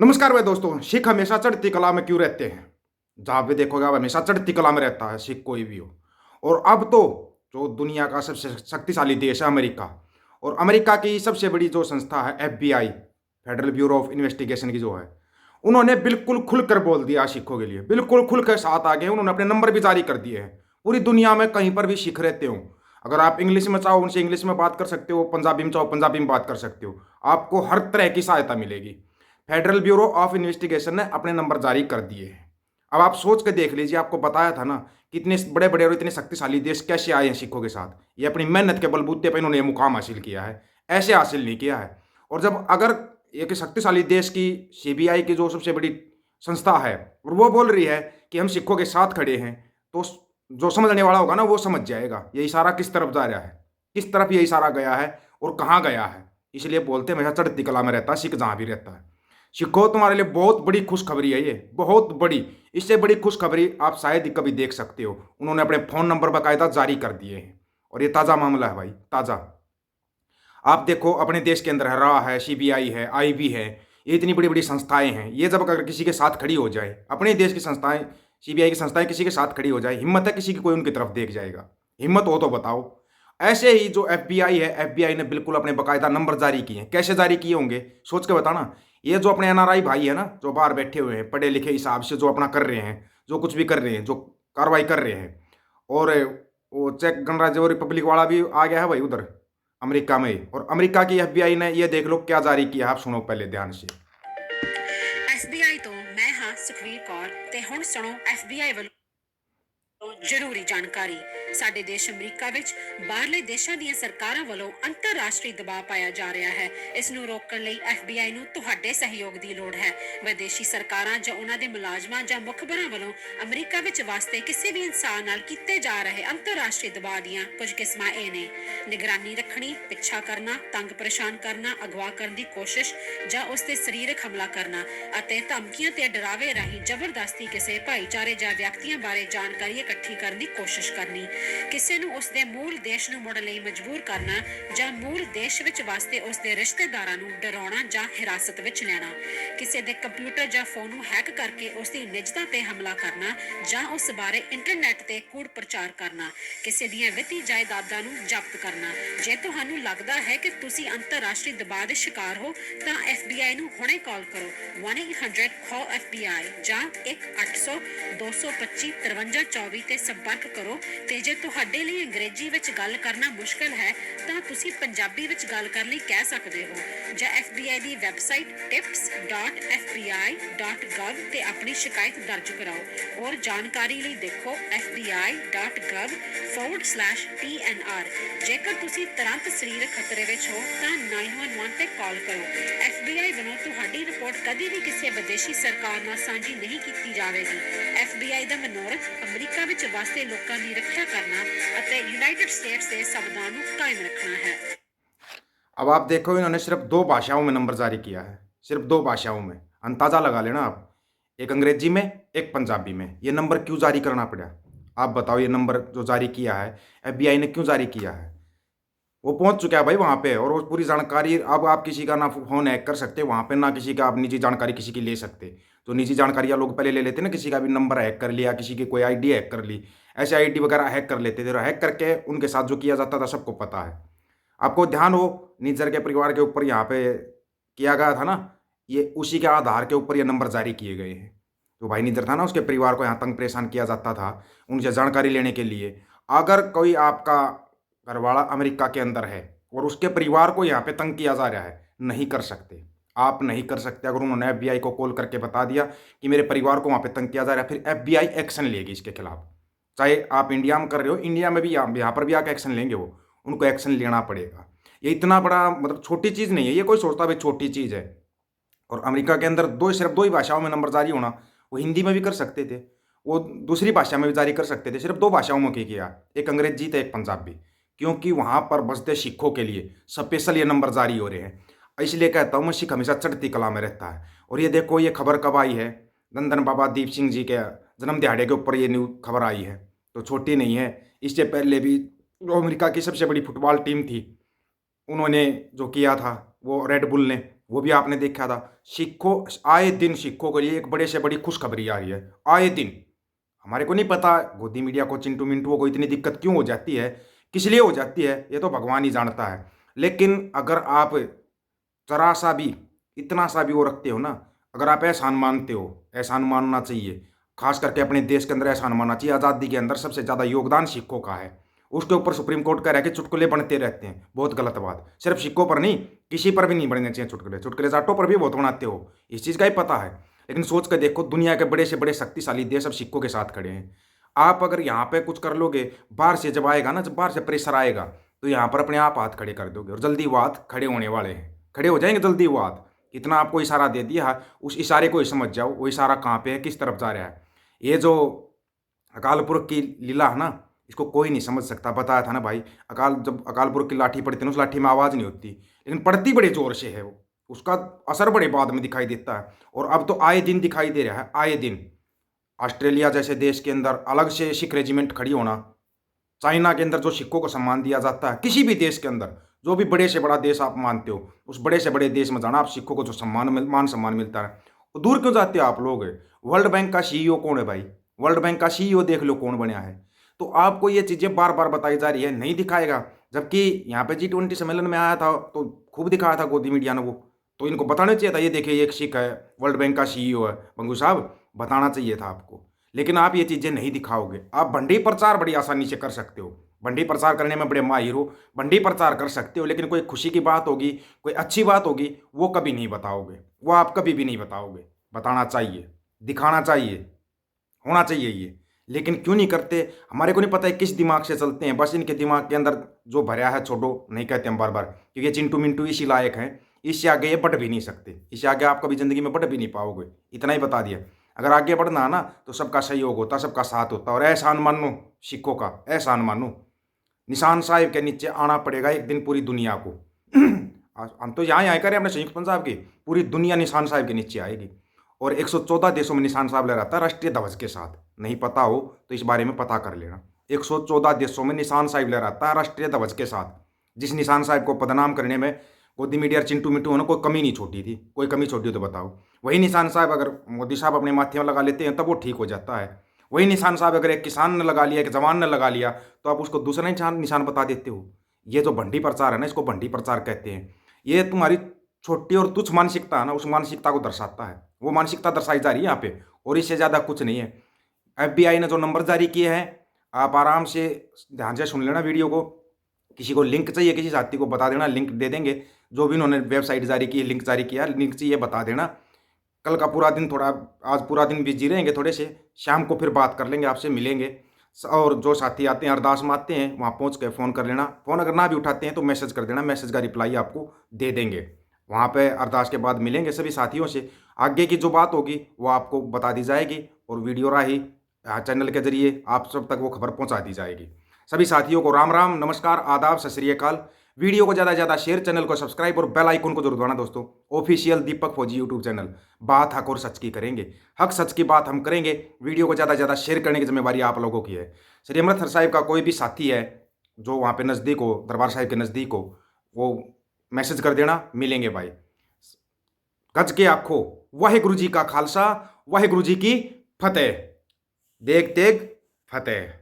नमस्कार भाई दोस्तों। सिख हमेशा चढ़ती कला में क्यों रहते हैं? जहाँ पे देखोगे आप हमेशा चढ़ती कला में रहता है सिख कोई भी हो। और अब तो जो दुनिया का सबसे शक्तिशाली देश है अमेरिका, और अमेरिका की सबसे बड़ी जो संस्था है FBI, federal bureau of investigation की जो है, उन्होंने बिल्कुल खुलकर बोल दिया सिखों के लिए, बिल्कुल खुलकर साथ आ गए। उन्होंने अपने नंबर भी जारी कर दिए हैं। पूरी दुनिया में कहीं पर भी सिख रहते हो, अगर आप इंग्लिश में चाहो उनसे इंग्लिश में बात कर सकते हो, पंजाबी में चाहो पंजाबी में बात कर सकते हो। आपको हर तरह की सहायता मिलेगी। फेडरल ब्यूरो ऑफ इन्वेस्टिगेशन ने अपने नंबर जारी कर दिए हैं। अब आप सोच के देख लीजिए, आपको बताया था ना कि इतने बड़े बड़े और इतने शक्तिशाली देश कैसे आए हैं सिखों के साथ। ये अपनी मेहनत के बलबूते पर इन्होंने ये मुकाम हासिल किया है, ऐसे हासिल नहीं किया है। और जब अगर एक शक्तिशाली देश की सीबीआई की जो सबसे बड़ी संस्था है और वो बोल रही है कि हम सिखों के साथ खड़े हैं, तो जो समझने वाला होगा ना वो समझ जाएगा ये इशारा किस तरफ जा रहा है, किस तरफ ये इशारा गया है और कहाँ गया है। इसलिए बोलते हैं हमेशा चढ़ती कला में रहता है सिख, जहाँ भी रहता है। सिखो, तुम्हारे लिए बहुत बड़ी खुशखबरी है, ये बहुत बड़ी। इससे बड़ी खुशखबरी आप शायद ही कभी देख सकते हो। उन्होंने अपने फ़ोन नंबर बाकायदा जारी कर दिए हैं, और ये ताज़ा मामला है भाई, ताज़ा। आप देखो अपने देश के अंदर है, रा है, सीबीआई है, आईबी है, ये इतनी बड़ी बड़ी संस्थाएं हैं। ये जब अगर किसी के साथ खड़ी हो जाए, अपने देश की संस्थाएं, सीबीआई की संस्थाएं किसी के साथ खड़ी हो जाए, हिम्मत है किसी की कोई उनकी तरफ देख जाएगा? हिम्मत हो तो बताओ। ऐसे ही जो एफबीआई है, एफबीआई ने बिल्कुल अपने बाकायदा नंबर जारी किए हैं। कैसे जारी किए होंगे सोच के बताना। ये जो अपने एनआरआई भाई है ना, जो बाहर बैठे हुए हैं, पढ़े लिखे हिसाब से जो अपना कर रहे हैं, जो कुछ भी कर रहे हैं, जो कार्रवाई कर रहे हैं, और वो चेक गणराज्य और रिपब्लिक वाला भी आ गया है भाई उधर अमेरिका में। और अमेरिका की एफबीआई ने ये देख लो क्या जारी किया, आप सुनो पहले ध्यान से। एफबीआई तो मैं हाँ सुखवीर कौर ते हुण सुनो एफबीआई ਵੱਲੋਂ ਜ਼ਰੂਰੀ ਜਾਣਕਾਰੀ। ਸਾਡੇ ਦੇਸ਼ ਅਮਰੀਕਾ ਵਿੱਚ ਬਾਹਰਲੇ ਦੇਸ਼ਾਂ ਦੀਆਂ ਸਰਕਾਰਾਂ ਵੱਲੋਂ ਅੰਤਰਰਾਸ਼ਟਰੀ ਦਬਾਅ ਪਾਇਆ ਜਾ ਰਿਹਾ ਹੈ। ਇਸ ਨੂੰ ਰੋਕਣ ਲਈ ਐਫਬੀਆਈ ਨੂੰ ਤੁਹਾਡੇ ਸਹਿਯੋਗ ਦੀ ਲੋੜ ਹੈ। ਵਿਦੇਸ਼ੀ ਸਰਕਾਰਾਂ ਜਾਂ ਉਹਨਾਂ ਦੇ ਮੁਲਾਜ਼ਮਾਂ ਜਾਂ ਮੁਖਬਰਾਂ ਵੱਲੋਂ ਅਮਰੀਕਾ ਵਿੱਚ ਵਾਸਤੇ ਕਿਸੇ ਵੀ ਇਨਸਾਨ ਨਾਲ ਕੀਤੇ ਜਾ ਰਹੇ ਅੰਤਰਰਾਸ਼ਟਰੀ ਦਬਾਅ ਦੀਆਂ ਕੁਝ ਕਿਸਮਾਂ ਇਹ ਨੇ: ਨਿਗਰਾਨੀ ਰੱਖਣੀ, ਪਿੱਛਾ ਕਰਨਾ, ਤੰਗ ਪਰੇਸ਼ਾਨ ਕਰਨਾ, ਅਗਵਾ ਕਰਨ ਦੀ ਕੋਸ਼ਿਸ਼ ਜਾਂ ਉਸ ਤੇ ਸਰੀਰਕ ਹਮਲਾ ਕਰਨਾ, ਅਤੇ ਧਮਕੀਆਂ ਤੇ ਡਰਾਵੇ ਰਾਹੀਂ ਜ਼ਬਰਦਸਤੀ ਕਿਸੇ ਭਾਈਚਾਰੇ ਜਾਂ ਵਿਅਕਤੀਆਂ ਬਾਰੇ ਜਾਣਕਾਰੀ ਇਕੱਠੀ ਕਰਨ ਦੀ ਕੋਸ਼ਿਸ਼ ਕਰਨੀ, ਕਿਸੇ ਨੂੰ ਉਸ ਦੇ ਮੂਲ ਦੇਸ਼ ਨੂੰ ਮੁੜਨ ਲਈ ਮਜਬੂਰ ਕਰਨਾ ਜਾਂ ਮੂਲ ਦੇਸ਼ ਵਿੱਚ ਵਾਸਤੇ ਉਸ ਦੇ ਰਿਸ਼ਤੇਦਾਰਾਂ ਨੂੰ ਡਰਾਉਣਾ ਜਾਂ ਹਿਰਾਸਤ ਵਿੱਚ ਲੈਣਾ, ਕਿਸੇ ਦੇ ਕੰਪਿਊਟਰ ਜਾਂ ਫੋਨ ਨੂੰ ਹੈਕ ਕਰਕੇ ਉਸ ਦੀ ਨਿੱਜਤਾ ਤੇ ਹਮਲਾ ਕਰਨਾ ਜਾਂ ਉਸ ਬਾਰੇ ਇੰਟਰਨੈਟ ਤੇ ਕੂੜ ਪ੍ਰਚਾਰ ਕਰਨਾ, ਕਿਸੇ ਦੀਆਂ ਵਿੱਤੀ ਜਾਇਦਾਦਾਂ ਨੂੰ ਜ਼ਬਤ ਕਰਨਾ। ਜੇ ਤੁਹਾਨੂੰ ਲੱਗਦਾ ਹੈ ਕਿ ਤੁਸੀਂ ਅੰਤਰਰਾਸ਼ਟਰੀ ਦਬਾਅ ਦੇ ਸ਼ਿਕਾਰ ਹੋ ਤਾਂ ਐਫਬੀਆਈ ਨੂੰ ਹੁਣੇ ਕਾਲ ਕਰੋ 1-800 call FBI ਜਾਂ 1-800 225 5324 ਤੇ ਸੰਪਰਕ ਕਰੋ। ਤੇ ਜੇ ਤੁਹਾਡੇ ਲਈ ਅੰਗਰੇਜ਼ੀ ਵਿੱਚ ਗੱਲ ਕਰਨਾ ਮੁਸ਼ਕਲ ਹੈ ਤਾਂ ਤੁਸੀਂ ਪੰਜਾਬੀ ਵਿੱਚ ਗੱਲ ਕਰਨ ਲਈ ਕਹਿ ਸਕਦੇ ਹੋ, ਜਾਂ ਐਫਬੀਆਈ ਦੀ ਵੈਬਸਾਈਟ tips.fbi.gov ਤੇ ਆਪਣੀ ਸ਼ਿਕਾਇਤ ਦਰਜ ਕਰਾਓ। ਹੋਰ ਜਾਣਕਾਰੀ ਲਈ ਦੇਖੋ fbi.gov/TNR। ਜੇਕਰ ਤੁਸੀਂ ਤੁਰੰਤ ਸਰੀਰਕ ਖਤਰੇ ਵਿੱਚ ਹੋ ਤਾਂ 911 ਤੇ ਕਾਲ ਕਰੋ। ਐਫਬੀਆਈ ਵੱਲੋਂ ਤੁਹਾਡੀ ਰਿਪੋਰਟ ਕਦੀ ਵੀ ਕਿਸੇ ਵਿਦੇਸ਼ੀ ਸਰਕਾਰ ਨਾਲ ਸਾਂਝੀ ਨਹੀਂ ਕੀਤੀ ਜਾਵੇਗੀ। ਐਫਬੀਆਈ ਦਾ ਮਨੋਰਥ ਅਮਰੀਕਾ ਵਿੱਚ ਵਸਦੇ ਲੋਕਾਂ ਦੀ ਰੱਖਿਆ ਕਰਨਾ ਅਤੇ ਯੂਨਾਈਟਿਡ ਸਟੇਟਸ ਦੇ ਸੰਵਿਧਾਨ ਨੂੰ ਕਾਇਮ ਰੱਖਣਾ ਹੈ। अब आप देखो, इन्होंने सिर्फ दो भाषाओं में नंबर जारी किया है, सिर्फ दो भाषाओं में। अंदाजा लगा लेना आप, एक अंग्रेजी में, एक पंजाबी में। ये नंबर क्यों जारी करना पड़ा? आप बताओ, ये नंबर जो जारी किया है एफबीआई ने क्यों जारी किया है? वो पहुंच चुका है भाई वहां पे, और वो पूरी जानकारी। अब आप किसी का ना फोन हैक कर सकते वहां पे, ना किसी का आप निजी जानकारी किसी की ले सकते। जो निजी जानकारियां लोग पहले ले लेते ना, किसी का भी नंबर हैक कर लिया, किसी की कोई आईडी हैक कर ली, ऐसे आईडी वगैरह हैक कर लेते थे, और हैक करके उनके साथ जो किया जाता था सबको पता है। आपको ध्यान हो, निज्जर के परिवार के ऊपर यहाँ पे किया गया था ना, ये उसी के आधार के ऊपर ये नंबर जारी किए गए हैं। जो भाई निज्जर था ना, उसके परिवार को यहाँ तंग परेशान किया जाता था उनसे जानकारी लेने के लिए। अगर कोई आपका घरवाला अमेरिका के अंदर है और उसके परिवार को यहाँ पे तंग किया जा रहा है, नहीं कर सकते, आप नहीं कर सकते। अगर उन्होंने एफबीआई को कॉल करके बता दिया कि मेरे परिवार को वहाँ पे तंग किया जा रहा है, फिर एफबीआई एक्शन लेगी इसके खिलाफ। चाहे आप इंडिया में कर रहे हो, इंडिया में भी यहाँ पर भी आके एक्शन लेंगे वो, उनको एक्शन लेना पड़ेगा। ये इतना बड़ा मतलब छोटी चीज़ नहीं है, ये कोई सोचता भाई छोटी चीज़ है। और अमेरिका के अंदर सिर्फ दो ही भाषाओं में नंबर जारी होना, वो हिंदी में भी कर सकते थे, वो दूसरी भाषा में भी जारी कर सकते थे, सिर्फ दो भाषाओं में किया, एक अंग्रेजी तो एक पंजाबी। क्योंकि वहाँ पर बसते सिखों के लिए स्पेशल ये नंबर जारी हो रहे हैं। इसलिए कहता हूँ मैं, सिख हमेशा चढ़ती कला में रहता है। और ये देखो, ये खबर कब आई है? धन बाबा दीप सिंह जी के जन्म दिहाड़े के ऊपर ये न्यूज़ खबर आई है, तो छोटी नहीं है। इससे पहले भी जो अमेरिका की सबसे बड़ी फुटबॉल टीम थी, उन्होंने जो किया था, वो रेड बुल ने, वो भी आपने देखा था। सिखों आए दिन सिखों के लिए एक बड़े से बड़ी खुशखबरी आ रही है, आए दिन। हमारे को नहीं पता गोदी मीडिया को, चिंटू मिंटुओं को इतनी दिक्कत क्यों हो जाती है, किस लिए हो जाती है, ये तो भगवान ही जानता है। लेकिन अगर आप जरा सा भी, इतना सा भी वो रखते हो ना, अगर आप एहसान मानते हो, एहसान मानना चाहिए। खास करके अपने देश के अंदर एहसान मानना चाहिए। आज़ादी के अंदर सबसे ज़्यादा योगदान सिखों का है। उसके ऊपर सुप्रीम कोर्ट कह रहा है कि चुटकुले बनते रहते हैं, बहुत गलत बात। सिर्फ सिखों पर नहीं, किसी पर भी नहीं बनने चाहिए चुटकुले। चुटकुले जाटों पर भी बहुत बनाते हो, इस चीज़ का ही पता है। लेकिन सोच कर देखो, दुनिया के बड़े से बड़े शक्तिशाली देश अब सिखों के साथ खड़े हैं। आप अगर यहाँ पे कुछ कर लोगे, बाहर से जब आएगा ना, जब बाहर से प्रेशर आएगा, तो यहाँ पर अपने आप हाथ खड़े कर दोगे, और जल्दी वो हाथ खड़े होने वाले हैं, खड़े हो जाएंगे जल्दी वो हाथ। इतना आपको इशारा दे दिया, उस इशारे को ही समझ जाओ, वो इशारा कहाँ पे है, किस तरफ जा रहा है। ये जो अकाल पुरख की लीला है ना, इसको कोई नहीं समझ सकता। बताया था ना भाई, जब अकाल पुरख की लाठी पड़ती है ना, उस लाठी में आवाज़ नहीं होती, लेकिन पड़ती बड़े जोर से है वो। उसका असर बड़े बाद में दिखाई देता है, और अब तो आए दिन दिखाई दे रहा है, आए दिन। ऑस्ट्रेलिया जैसे देश के अंदर अलग से सिख रेजिमेंट खड़ी होना, चाइना के अंदर जो सिखों को सम्मान दिया जाता है, किसी भी देश के अंदर, जो भी बड़े से बड़ा देश आप मानते हो, उस बड़े से बड़े देश में जाना, आप सिखों को जो मान सम्मान मिलता है, तो दूर क्यों जाते हो आप लोग। वर्ल्ड बैंक का सीईओ कौन है भाई, वर्ल्ड बैंक का सीईओ देख लो कौन बना है। तो आपको ये चीज़ें बार बार बताई जा रही है, नहीं दिखाएगा। जबकि यहाँ पे G20 सम्मेलन में आया था तो खूब दिखाया था गोदी मीडिया ने वो, तो इनको बताना चाहिए था, ये देखिए ये एक सिख है, वर्ल्ड बैंक का सीईओ है। बंगू साहब, बताना चाहिए था आपको। लेकिन आप ये चीज़ें नहीं दिखाओगे। आप भंडी प्रचार बड़ी आसानी से कर सकते हो, भंडी प्रचार करने में बड़े माहिर हो, भंडी प्रचार कर सकते हो, लेकिन कोई खुशी की बात होगी, कोई अच्छी बात होगी, वो कभी नहीं बताओगे, वो आप कभी भी नहीं बताओगे। बताना चाहिए, दिखाना चाहिए, होना चाहिए ये, लेकिन क्यों नहीं करते। हमारे को नहीं पता है किस दिमाग से चलते हैं, बस इनके दिमाग के अंदर जो भरा है, छोड़ो, नहीं कहते हम बार बार, क्योंकि चिंटू मिंटू इसी लायक हैं। इससे आगे ये बढ़ भी नहीं सकते, इससे आगे आप कभी ज़िंदगी में बढ़ भी नहीं पाओगे। इतना ही बता दिया। अगर आगे बढ़ना है ना, तो सबका सहयोग होता, सबका साथ होता, और एहसान मानो सिखों का, एहसान मानो। निशान साहिब के नीचे आना पड़ेगा एक दिन पूरी दुनिया को। हम तो यहाँ आए करें अपने संयुक्त पंजाब की, पूरी दुनिया निशान साहिब के नीचे आएगी। और 114 देशों में निशान साहब लहराता है राष्ट्रीय ध्वज के साथ। नहीं पता हो तो इस बारे में पता कर लेना। 114 देशों में निशान साहिब लहराता है राष्ट्रीय ध्वज के साथ। जिस निशान साहिब को बदनाम करने में गोदी मीडिया चिंटू मिंटू होना कोई कमी नहीं छोड़ी थी, कोई कमी छोड़ी हो तो बताओ। वही निशान साहब अगर मोदी साहब अपने माथे में लगा लेते हैं तब वो ठीक हो जाता है। वही निशान साहब अगर एक किसान ने लगा लिया, एक जवान ने लगा लिया, तो आप उसको दूसरा निशान बता देते हो। ये जो भंडी प्रचार है ना, इसको भंडी प्रचार कहते हैं। ये तुम्हारी छोटी और तुच्छ मानसिकता है ना, उस मानसिकता को दर्शाता है। वो मानसिकता दर्शाई जा रही है यहाँ पे, और इससे ज़्यादा कुछ नहीं है। FBI ने जो नंबर जारी किए हैं, आप आराम से ध्यान से सुन लेना वीडियो को। किसी को लिंक चाहिए, किसी साथी को बता देना, लिंक दे देंगे। जो भी उन्होंने वेबसाइट जारी की है, लिंक जारी किया, लिंक चाहिए बता देना। कल का पूरा दिन थोड़ा, आज पूरा दिन बिजी रहेंगे थोड़े से, शाम को फिर बात कर लेंगे, आपसे मिलेंगे। और जो साथी आते हैं, अरदास में आते हैं, वहाँ पहुँच के फ़ोन कर लेना। फ़ोन अगर ना भी उठाते हैं तो मैसेज कर देना, मैसेज का रिप्लाई आपको दे देंगे। वहाँ पे अरदास के बाद मिलेंगे सभी साथियों से। आगे की जो बात होगी वो आपको बता दी जाएगी, और वीडियो राही चैनल के जरिए आप सब तक वो खबर पहुँचा दी जाएगी। सभी साथियों को राम राम, नमस्कार, आदाब, सत श्री अकाल। वीडियो को ज़्यादा से ज़्यादा शेयर, चैनल को सब्सक्राइब और बेल आइकन को जरूर दबाना दोस्तों। ऑफिशियल दीपक फौजी यूट्यूब चैनल, बात हक और सच की करेंगे, हक सच की बात हम करेंगे। वीडियो को ज़्यादा से ज़्यादा शेयर करने की जिम्मेवारी आप लोगों की है। श्री अमृतसर साहिब का कोई भी साथी है जो वहाँ पे नज़दीक हो, दरबार साहिब के नज़दीक हो, वो मैसेज कर देना, मिलेंगे भाई। गज के आखो, वाहेगुरु जी का खालसा, वाहेगुरु जी की फतेह। देख तेग फतेह।